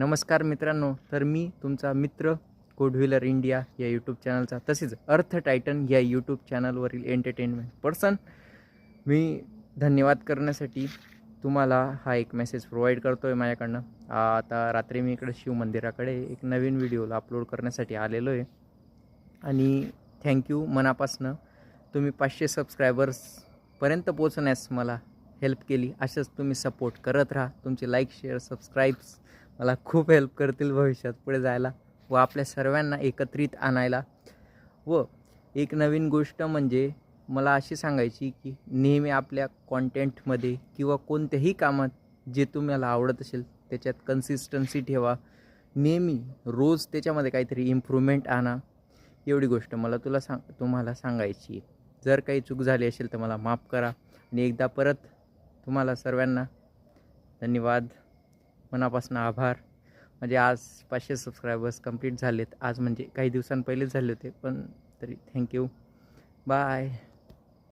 नमस्कार मित्रांनो, तर मी तुमचा मित्र गुड व्हीलर इंडिया या यूट्यूब चॅनलचा तसेच अर्थ टायटन या यूट्यूब चॅनलवरील एंटरटेनमेंट पर्सन मी धन्यवाद करण्यासाठी तुम्हाला हा एक मेसेज प्रोव्हाइड करतो आहे माझ्याकडनं. आता रात्री मी इकडे शिव मंदिराकडे एक नवीन व्हिडिओला अपलोड करण्यासाठी आलेलो आहे आणि थँक्यू मनापासनं. तुम्ही 500 सबस्क्रायबर्सपर्यंत पोहोचण्यास मला हेल्प केली. अशाच तुम्ही सपोर्ट करत राहा. तुमचे लाईक शेअर सबस्क्राईब्स मला खूप हेल्प करतील भविष्यात पुढे जायला व आपल्या सर्वांना एकत्रित आणायला. व एक नवीन गोष्ट म्हणजे मला अशी सांगायची की नेहमी आपल्या कॉन्टेंटमध्ये किंवा कोणत्याही कामात जे तुम्हाला आवडत असेल त्याच्यात कन्सिस्टन्सी ठेवा. नेहमी रोज त्याच्यामध्ये काहीतरी इम्प्रूव्हमेंट आणा. एवढी गोष्ट मला तुम्हाला सांगायची आहे. जर काही चूक झाली असेल तर मला माफ करा आणि एकदा परत तुम्हाला सर्वांना धन्यवाद, मनापासून आभार. म्हणजे आज 500 सबस्क्रायबर्स कंप्लीट झालेत. आज म्हणजे काही दिवसांपहिलेच झाले होते, पण तरी थँक्यू. बाय.